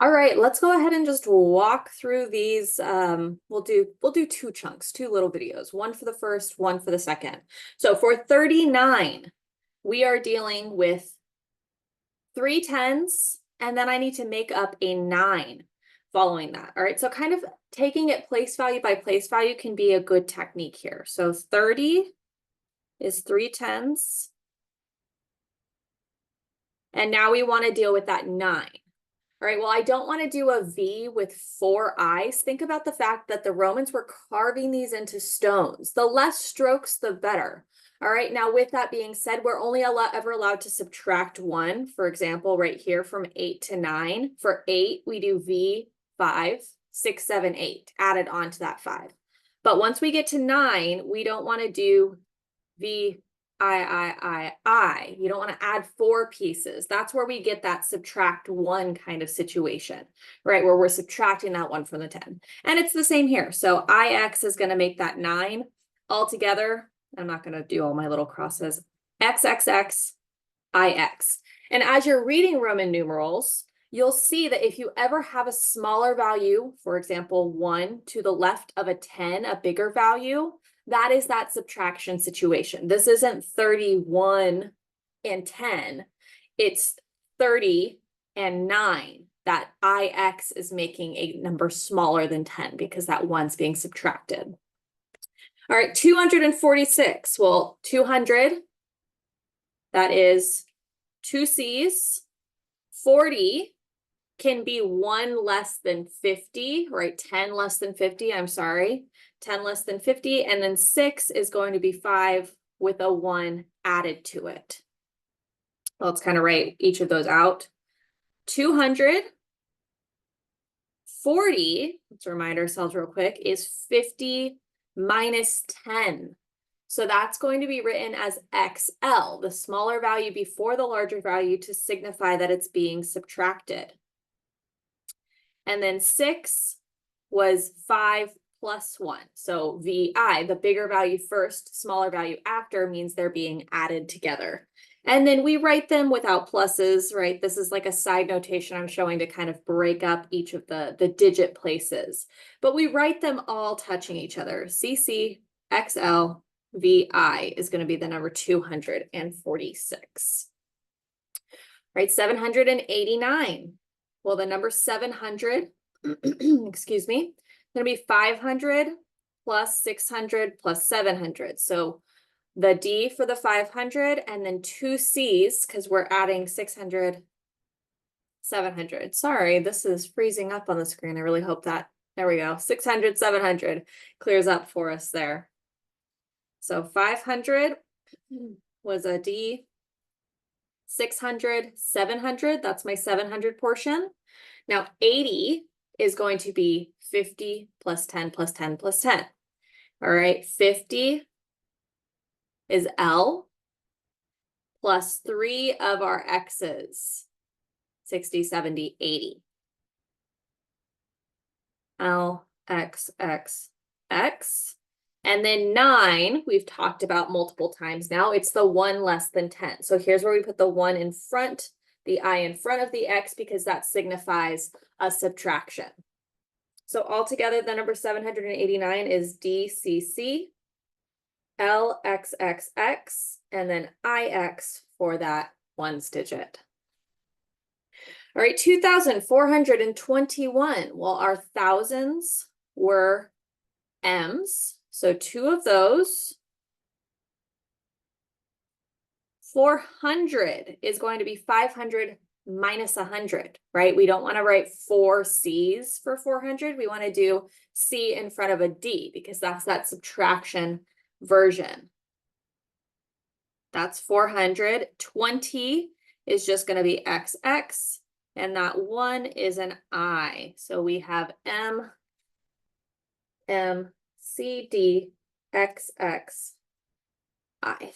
All right, let's go ahead and just walk through these. We'll do two chunks, two little videos, one for the first, one for the second. So for 39, we are dealing with 3 10s, and then I need to make up a 9 following that. All right, so kind of taking it place value by place value can be a good technique here. So 30 is 3 10s. And now we want to deal with that 9. All right, well, I don't want to do a V with 4 eyes. Think about the fact that the Romans were carving these into stones. The less strokes, the better. All right, now with that being said, we're only ever allowed to subtract 1. For example, right here from 8 to 9. For 8, we do V, 5, 6, 7, 8, added on to that 5. But once we get to 9, we don't want to do V, I. You don't want to add 4 pieces. That's where we get that subtract 1 kind of situation, right? Where we're subtracting that 1 from the 10. And it's the same here. So IX is going to make that 9 altogether. I'm not going to do all my little crosses. XXX, IX. And as you're reading Roman numerals, you'll see that if you ever have a smaller value, for example, 1 to the left of a 10, a bigger value, that is that subtraction situation. This isn't 31 and 10. It's 30 and 9. That IX is making a number smaller than 10 because that 1's being subtracted. All right, 246. Well, 200, that is 2 C's. 40 can be 1 less than 50, right? 10 less than 50, I'm sorry. 10 less than 50, and then 6 is going to be 5 with a 1 added to it. Let's kind of write each of those out. 240, let's remind ourselves real quick, is 50 minus 10. So that's going to be written as XL, the smaller value before the larger value, to signify that it's being subtracted. And then 6 was 5 plus 1. So VI, the bigger value first, smaller value after, means they're being added together. And then we write them without pluses, right? This is like a side notation I'm showing to kind of break up each of the digit places. But we write them all touching each other. CC, XL, VI is going to be the number 246. Right, 789. Well, the number 700, excuse me, going to be 500 plus 600 plus 700. So the D for the 500 and then 2 C's because we're adding 600, 700. Sorry, this is freezing up on the screen. I really hope that, there we go. 600, 700 clears up for us there. So 500 was a D. 600, 700, that's my 700 portion. Now 80 is going to be 50 plus 10 plus 10 plus 10. All right, 50 is L plus 3 of our X's, 60, 70, 80. L, X, X, X. And then 9, we've talked about multiple times now. It's the 1 less than 10. So here's where we put the 1 in front, the I in front of the X, because that signifies a subtraction. So altogether, the number 789 is DCC, LXXX, and then IX for that 1's digit. All right, 2,421. Well, our thousands were M's. So 2 of those. 400 is going to be 500 minus 100, right? We don't want to write 4 C's for 400. We want to do C in front of a D because that's that subtraction version. That's 400. 20 is just going to be XX, and that 1 is an I. So we have M, C, D, X, X, I.